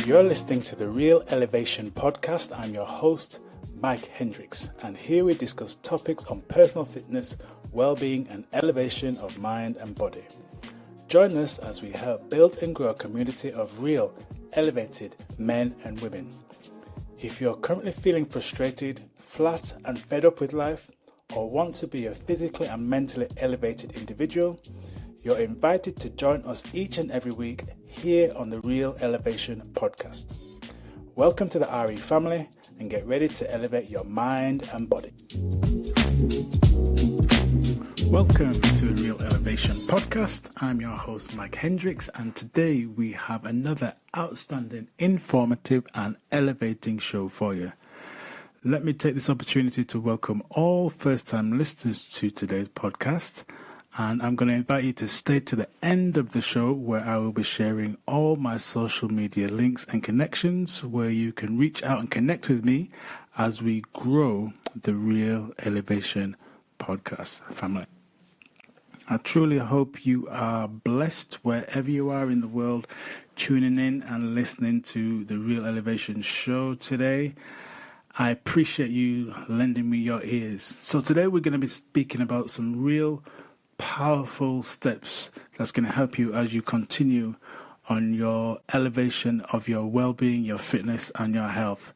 You're listening to the Real Elevation podcast. I'm your host, Mike Hendricks, and here we discuss topics on personal fitness, well-being, and elevation of mind and body. Join us as we help build and grow a community of real, elevated men and women. If you're currently feeling frustrated, flat, and fed up with life, or want to be a physically and mentally elevated individual, you're invited to join us each and every week here on the Real Elevation podcast. Welcome to the RE family and get ready to elevate your mind and body. Welcome to the Real Elevation podcast. I'm your host, Mike Hendricks, and today we have another outstanding, informative, and elevating show for you. Let me take this opportunity to welcome all first-time listeners to today's podcast. And I'm going to invite you to stay to the end of the show where I will be sharing all my social media links and connections where you can reach out and connect with me as we grow the Real Elevation podcast family. I truly hope you are blessed wherever you are in the world tuning in and listening to the Real Elevation show today. I appreciate you lending me your ears. So today we're going to be speaking about some real powerful steps that's going to help you as you continue on your elevation of your well-being, your fitness, and your health.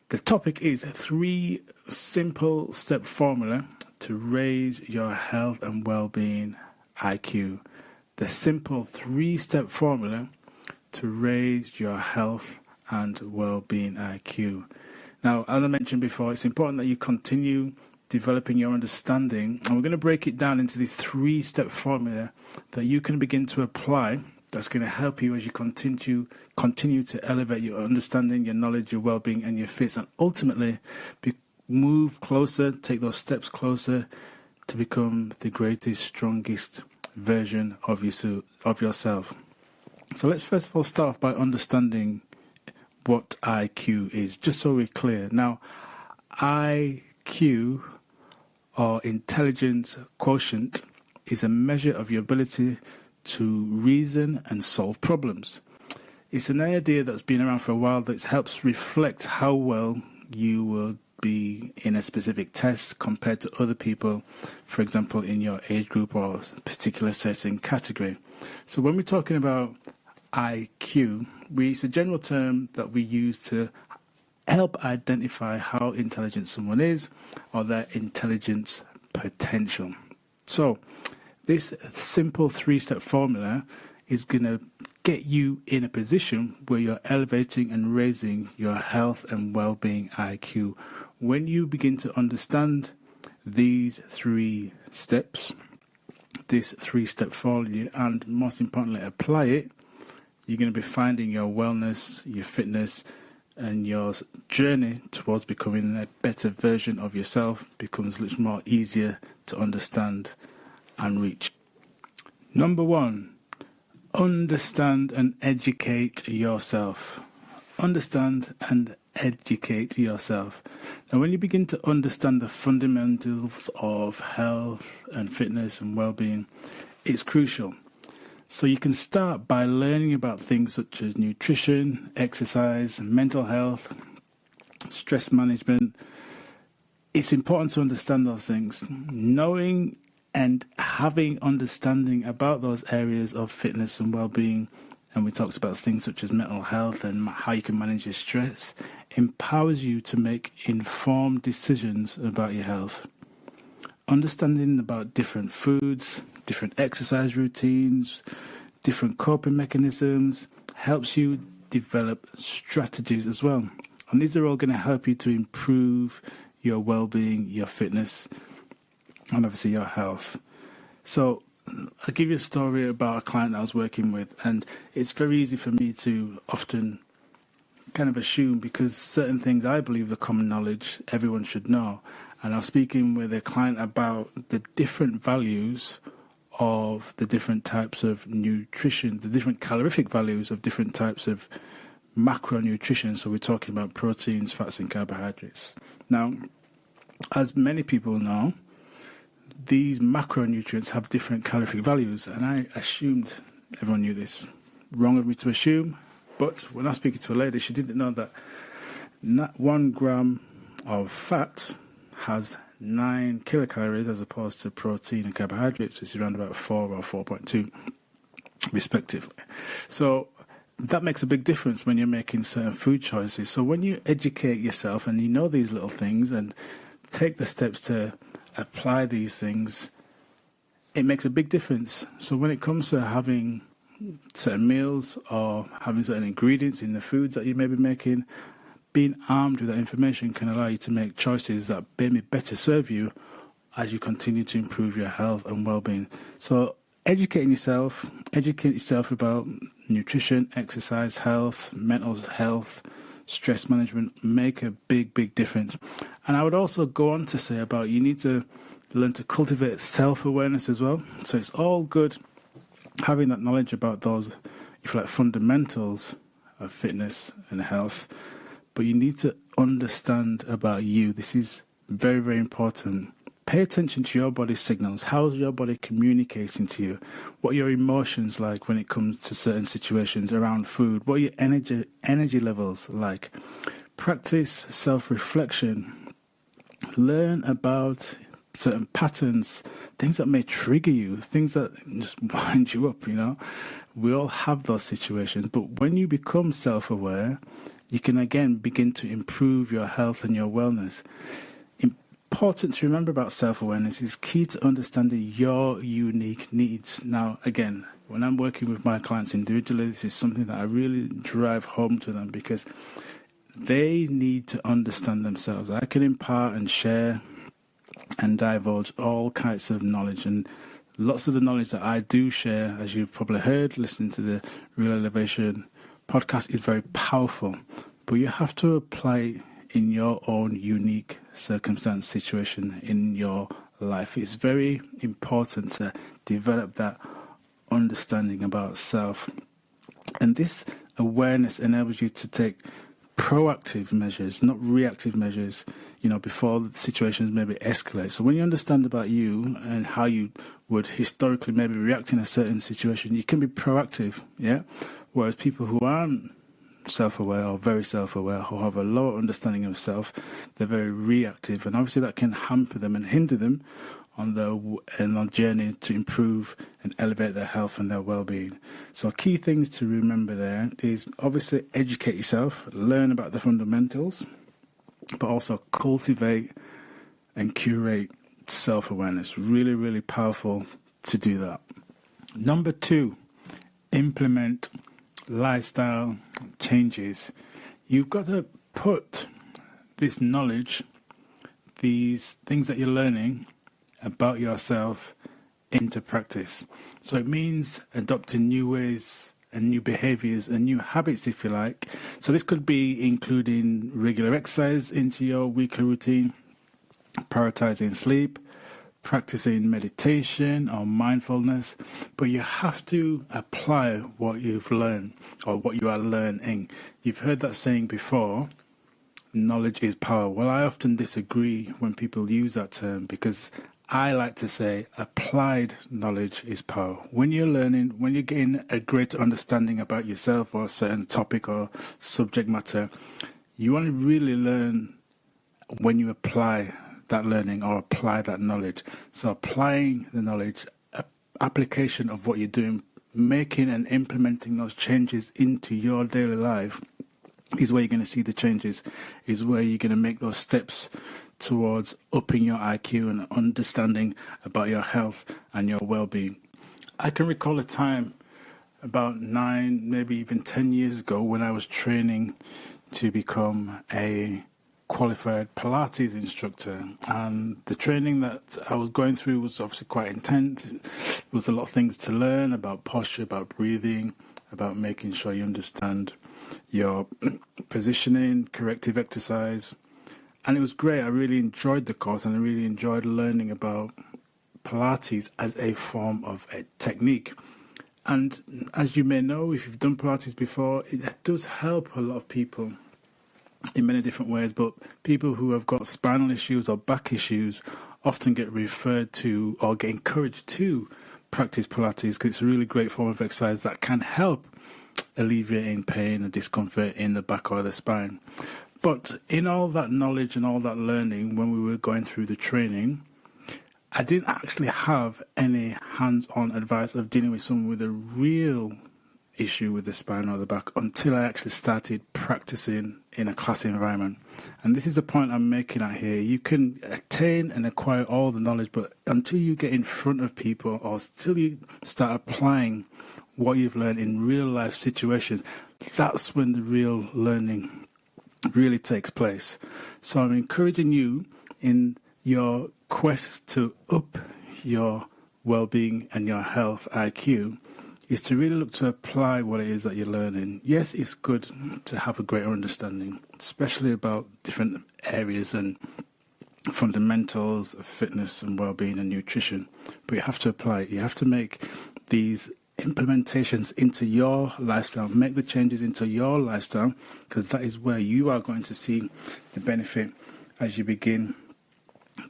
The topic is 3 simple step formula to raise your health and well-being IQ. The simple 3-step formula to raise your health and well-being IQ. Now, as I mentioned before, it's important that you continue developing your understanding, and we're going to break it down into this 3-step formula that you can begin to apply. That's going to help you as you continue to elevate your understanding, your knowledge, your well-being, and your fitness, and ultimately move closer, take those steps closer to become the greatest, strongest version of yourself. So let's first of all start off by understanding what IQ is, just so we're clear. Now, IQ, or Intelligence quotient, is a measure of your ability to reason and solve problems. It's an idea that's been around for a while that helps reflect how well you will be in a specific test compared to other people, for example, in your age group or particular setting category. So when we're talking about IQ, it's a general term that we use to help identify how intelligent someone is or their intelligence potential. So this simple 3-step formula is going to get you in a position where you're elevating and raising your health and well-being IQ. When you begin to understand these 3 steps, this 3-step formula, and most importantly apply it, you're going to be finding your wellness, your fitness, and your journey towards becoming a better version of yourself becomes much more easier to understand and reach. Number 1, understand and educate yourself. Understand and educate yourself. Now, when you begin to understand the fundamentals of health and fitness and well-being, it's crucial. So you can start by learning about things such as nutrition, exercise, mental health, stress management. It's important to understand those things. Knowing and having understanding about those areas of fitness and well-being, and we talked about things such as mental health and how you can manage your stress, empowers you to make informed decisions about your health. Understanding about different foods, different exercise routines, different coping mechanisms helps you develop strategies as well. And these are all going to help you to improve your well-being, your fitness, and obviously your health. So I'll give you a story about a client I was working with, and it's very easy for me to often kind of assume, because certain things I believe are common knowledge, everyone should know. And I was speaking with a client about the different values of the different types of nutrition, the different calorific values of different types of macronutrition. So we're talking about proteins, fats, and carbohydrates. Now, as many people know, these macronutrients have different calorific values, and I assumed everyone knew this. Wrong of me to assume. But when I was speaking to a lady, she didn't know that 1 gram of fat has 9 kilocalories as opposed to protein and carbohydrates, which is around about 4 or 4.2 respectively. So that makes a big difference when you're making certain food choices. So when you educate yourself and you know these little things and take the steps to apply these things, it makes a big difference. So when it comes to having certain meals or having certain ingredients in the foods that you may be making, being armed with that information can allow you to make choices that may better serve you as you continue to improve your health and well-being. So educate yourself about nutrition, exercise, health, mental health, stress management, make a big, big difference. And I would also go on to say about you need to learn to cultivate self-awareness as well. So it's all good having that knowledge about those, if you like, fundamentals of fitness and health, but you need to understand about you. This is very, very important. Pay attention to your body's signals. How's your body communicating to you? What are your emotions like when it comes to certain situations around food? What are your energy levels like? Practice self-reflection. Learn about certain patterns, things that may trigger you, things that just wind you up, We all have those situations, but when you become self-aware, you can again begin to improve your health and your wellness. Important to remember about self-awareness is key to understanding your unique needs. Now, again, when I'm working with my clients individually, this is something that I really drive home to them because they need to understand themselves. I can impart and share and divulge all kinds of knowledge, and lots of the knowledge that I do share, as you've probably heard, listening to the Real Elevation podcast, is very powerful, but you have to apply it in your own unique circumstance situation in your life. It's very important to develop that understanding about self, and this awareness enables you to take proactive measures, not reactive measures, before the situations maybe escalate. So when you understand about you and how you would historically maybe react in a certain situation, you can be proactive, yeah? Whereas people who aren't self-aware or very self-aware, who have a lower understanding of self, they're very reactive, and obviously that can hamper them and hinder them on their journey to improve and elevate their health and their well-being. So key things to remember there is obviously educate yourself, learn about the fundamentals, but also cultivate and curate self-awareness. Really, really powerful to do that. Number 2, implement lifestyle changes. You've got to put this knowledge, these things that you're learning about yourself, into practice. So it means adopting new ways and new behaviors and new habits, if you like. So this could be including regular exercise into your weekly routine, prioritizing sleep, practicing meditation or mindfulness, but you have to apply what you've learned or what you are learning. You've heard that saying before, knowledge is power. Well, I often disagree when people use that term because I like to say applied knowledge is power. When you're learning, when you're getting a greater understanding about yourself or a certain topic or subject matter, you want to really learn when you apply that learning or apply that knowledge. So applying the knowledge, application of what you're doing, making and implementing those changes into your daily life is where you're going to see the changes, is where you're going to make those steps towards upping your IQ and understanding about your health and your well-being. I can recall a time about 9, maybe even 10 years ago when I was training to become a qualified Pilates instructor, and the training that I was going through was obviously quite intense. There was a lot of things to learn about posture, about breathing, about making sure you understand your positioning, corrective exercise. And it was great. I really enjoyed the course, and I really enjoyed learning about Pilates as a form of a technique. And as you may know, if you've done Pilates before, it does help a lot of people in many different ways, but people who have got spinal issues or back issues often get referred to or get encouraged to practice Pilates because it's a really great form of exercise that can help alleviating pain and discomfort in the back or the spine. But in all that knowledge and all that learning, when we were going through the training, I didn't actually have any hands-on advice of dealing with someone with a real issue with the spine or the back until I actually started practicing in a class environment. And this is the point I'm making out here. You can attain and acquire all the knowledge, but until you get in front of people or till you start applying what you've learned in real life situations, that's when the real learning really takes place. So I'm encouraging you in your quest to up your well-being and your health IQ is to really look to apply what it is that you're learning. Yes, it's good to have a greater understanding, especially about different areas and fundamentals of fitness and well-being and nutrition, but you have to apply it. You have to make these implementations into your lifestyle, make the changes into your lifestyle, because that is where you are going to see the benefit as you begin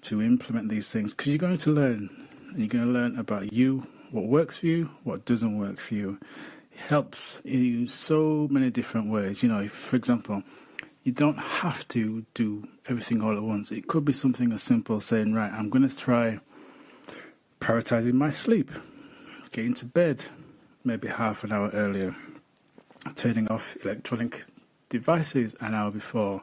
to implement these things, because you're going to learn, and you're going to learn about you, what works for you, what doesn't work for you. It helps in so many different ways. You know, if, for example, you don't have to do everything all at once. It could be something as simple as saying, right, I'm going to try prioritizing my sleep, getting to bed maybe half an hour earlier, turning off electronic devices an hour before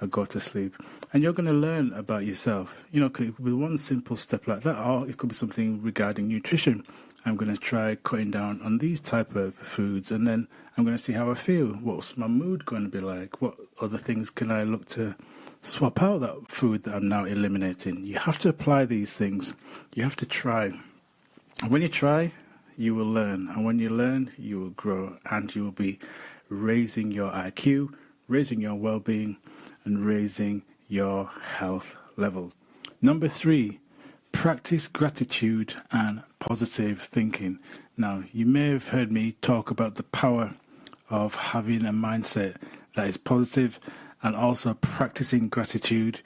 I go to sleep. And you're going to learn about yourself. You know, it could be one simple step like that, or it could be something regarding nutrition. I'm going to try cutting down on these type of foods, and then I'm going to see how I feel. What's my mood going to be like? What other things can I look to swap out that food that I'm now eliminating? You have to apply these things. You have to try. And when you try, you will learn. And when you learn, you will grow. And you will be raising your IQ, raising your well-being, and raising your health levels. Number 3, practice gratitude and positive thinking. Now, you may have heard me talk about the power of having a mindset that is positive and also practicing gratitude,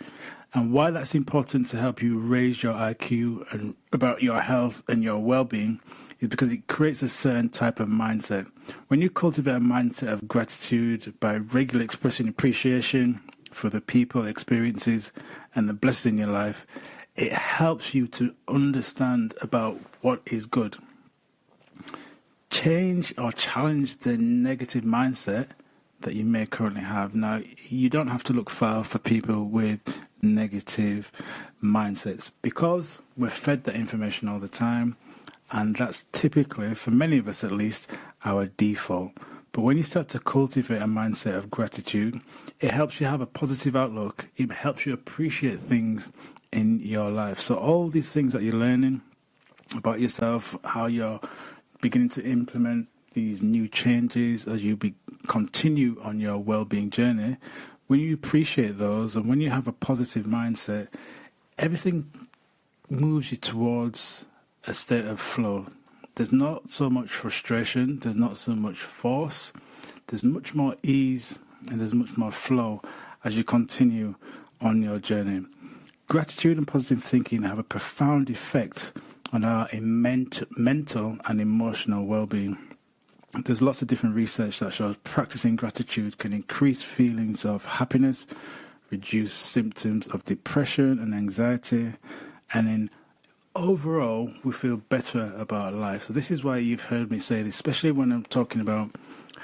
and why that's important to help you raise your IQ and about your health and your well-being is because it creates a certain type of mindset. When you cultivate a mindset of gratitude by regularly expressing appreciation for the people, experiences, and the blessings in your life, it helps you to understand about what is good. Change or challenge the negative mindset that you may currently have. Now, you don't have to look far for people with negative mindsets, because we're fed that information all the time, and that's typically, for many of us at least, our default. But when you start to cultivate a mindset of gratitude, it helps you have a positive outlook. It helps you appreciate things in your life. So all these things that you're learning about yourself, how you're beginning to implement these new changes as you continue on your well-being journey, when you appreciate those and when you have a positive mindset, everything moves you towards a state of flow. There's not so much frustration, there's not so much force, there's much more ease and there's much more flow as you continue on your journey. Gratitude and positive thinking have a profound effect on our mental and emotional well-being. There's lots of different research that shows practicing gratitude can increase feelings of happiness, reduce symptoms of depression and anxiety, and in overall, we feel better about life. So this is why you've heard me say this, especially when I'm talking about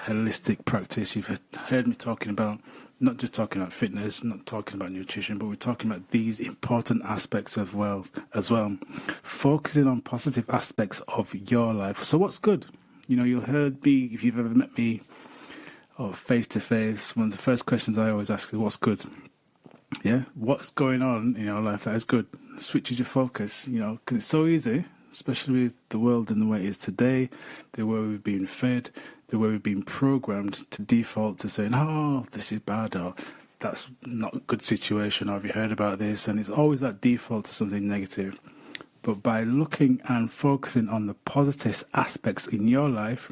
holistic practice. You've heard me talking about, not just talking about fitness, not talking about nutrition, but we're talking about these important aspects of wealth as well. Focusing on positive aspects of your life. So what's good? You know, you'll heard me, if you've ever met me or face-to-face, one of the first questions I always ask is, what's good? Yeah, what's going on in your life that is good? Switches your focus, you know, because it's so easy, especially with the world and the way it is today, the way we've been fed, the way we've been programmed to default to saying, oh, this is bad, or that's not a good situation, or have you heard about this? And it's always that default to something negative. But by looking and focusing on the positive aspects in your life,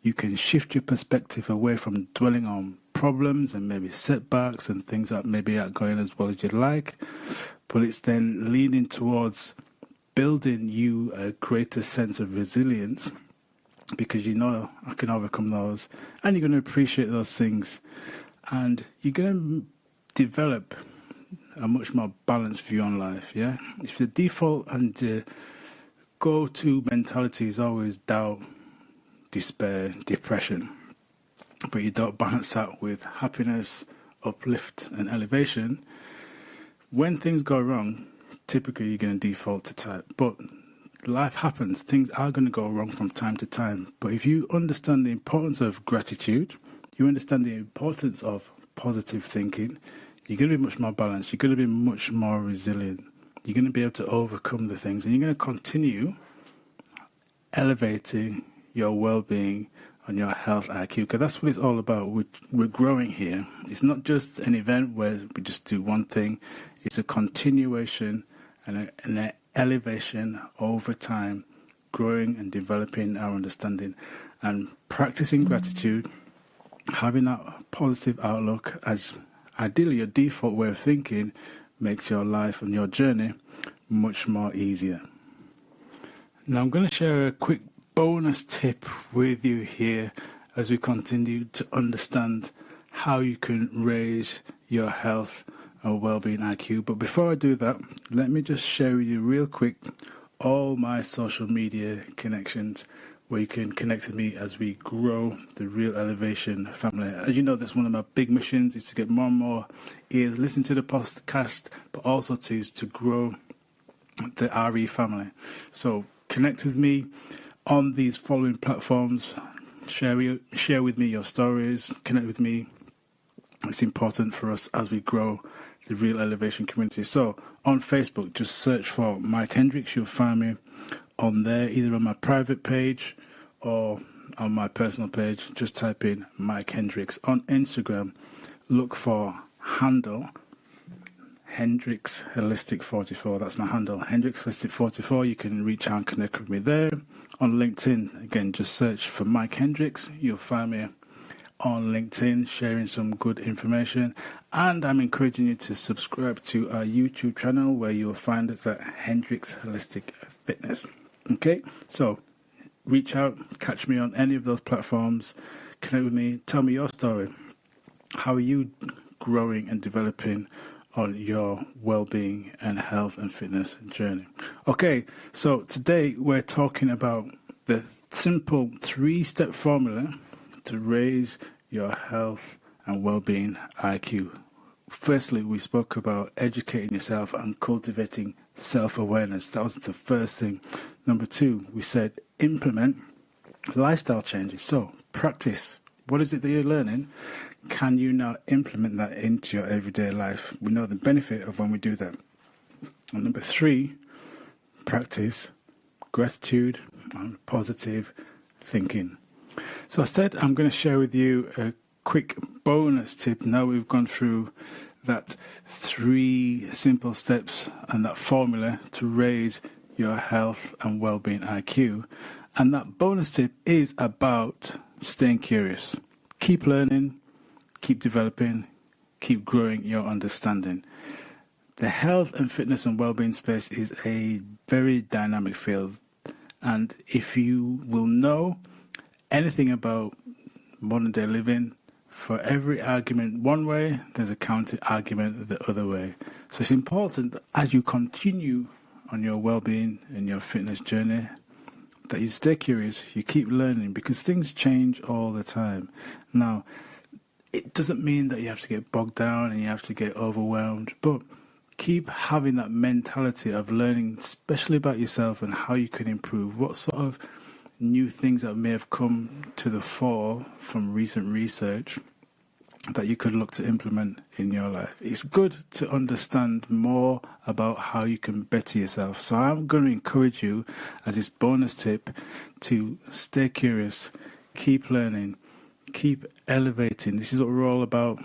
you can shift your perspective away from dwelling on problems and maybe setbacks and things that maybe aren't going as well as you'd like, but it's then leaning towards building you a greater sense of resilience because you know I can overcome those, and you're going to appreciate those things, and you're going to develop a much more balanced view on life. Yeah, if the default and the go-to mentality is always doubt, despair, depression, but you don't balance that with happiness, uplift, and elevation, when things go wrong, typically you're going to default to type. But life happens, things are going to go wrong from time to time. But if you understand the importance of gratitude, you understand the importance of positive thinking, you're going to be much more balanced, you're going to be much more resilient, you're going to be able to overcome the things, and you're going to continue elevating your well-being and your health IQ, because that's what it's all about. We're growing here. It's not just an event where we just do one thing. It's a continuation and an elevation over time, growing and developing our understanding and practicing gratitude, having that positive outlook as ideally your default way of thinking makes your life and your journey much more easier. Now I'm going to share a quick bonus tip with you here as we continue to understand how you can raise your health and well-being IQ. But before I do that, let me just share with you real quick all my social media connections where you can connect with me as we grow the Real Elevation family. As you know, that's one of my big missions, is to get more and more ears listen to the podcast, but also to grow the RE family. So connect with me on these following platforms. Share with me your stories, connect with me. It's important for us as we grow the Real Elevation community. So on Facebook, just search for Mike Hendricks. You'll find me on there, either on my private page or on my personal page. Just type in Mike Hendricks. On Instagram, look for handle Hendricks Holistic 44. That's my handle, Hendricks Holistic 44. You can reach out and connect with me there. On LinkedIn, again, just search for Mike Hendricks. You'll find me on LinkedIn, sharing some good information. And I'm encouraging you to subscribe to our YouTube channel, where you'll find us at Hendricks Holistic Fitness. Okay, so reach out, catch me on any of those platforms, connect with me, tell me your story. How are you growing and developing on your well-being and health and fitness journey? Okay, so today we're talking about the simple 3-step formula to raise your health and well-being IQ. Firstly, we spoke about educating yourself and cultivating self-awareness. That was the first thing. Number 2, we said implement lifestyle changes. So practice. What is it that you're learning? Can you now implement that into your everyday life? We know the benefit of when we do that. And number 3, practice gratitude and positive thinking. So I said I'm going to share with you a quick bonus tip. Now we've gone through that 3 simple steps and that formula to raise your health and well-being IQ. And that bonus tip is about staying curious. Keep learning, keep developing, keep growing your understanding. The health and fitness and well-being space is a very dynamic field. And if you will know anything about modern day living, for every argument one way, there's a counter argument the other way. So it's important that as you continue on your well-being and your fitness journey, that you stay curious, you keep learning, because things change all the time. Now, it doesn't mean that you have to get bogged down and you have to get overwhelmed, but keep having that mentality of learning, especially about yourself and how you can improve. What sort of new things that may have come to the fore from recent research that you could look to implement in your life. It's good to understand more about how you can better yourself. So I'm going to encourage you as this bonus tip to stay curious, keep learning, keep elevating. This is what we're all about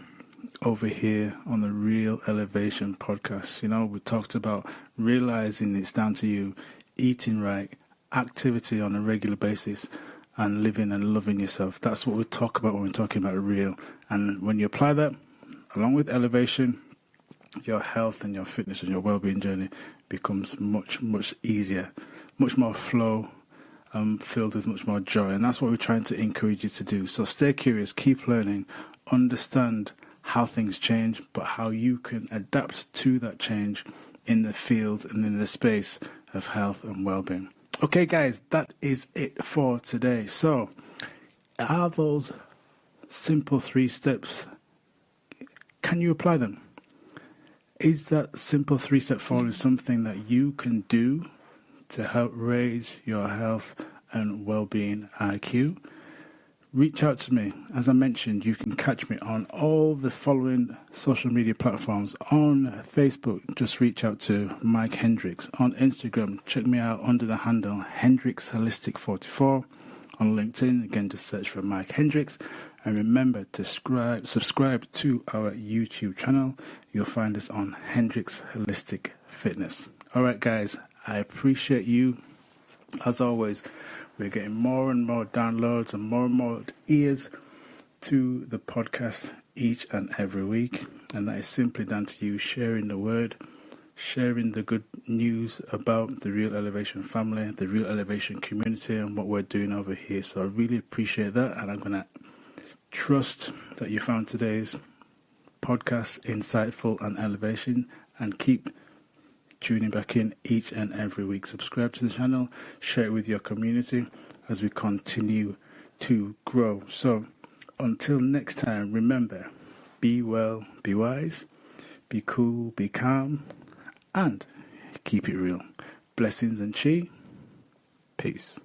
over here on the Real Elevation podcast. You know, we talked about realizing it's down to you, eating right, activity on a regular basis, and living and loving yourself. That's what we talk about when we're talking about real. And when you apply that, along with elevation, your health and your fitness and your well-being journey becomes much, much easier, much more flow filled with much more joy. And that's what we're trying to encourage you to do. So stay curious, keep learning, understand how things change, but how you can adapt to that change in the field and in the space of health and well-being. Okay, guys, that is it for today. So, are those simple 3 steps, can you apply them? Is that simple 3-step formula something that you can do to help raise your health and well-being IQ? Reach out to me. As I mentioned, you can catch me on all the following social media platforms. On Facebook, just reach out to Mike Hendricks. On Instagram, check me out under the handle Hendricks Holistic 44. On LinkedIn, again, just search for Mike Hendricks. And remember to subscribe to our YouTube channel. You'll find us on Hendricks Holistic Fitness. All right, guys, I appreciate you. As always, we're getting more and more downloads and more ears to the podcast each and every week. And that is simply down to you sharing the word, sharing the good news about the Real Elevation family, the Real Elevation community, and what we're doing over here. So I really appreciate that. And I'm going to trust that you found today's podcast insightful and elevation, and keep tuning back in each and every week. Subscribe to the channel, share it with your community as we continue to grow. So until next time, remember, be well, be wise, be cool, be calm, and keep it real. Blessings and chi. Peace.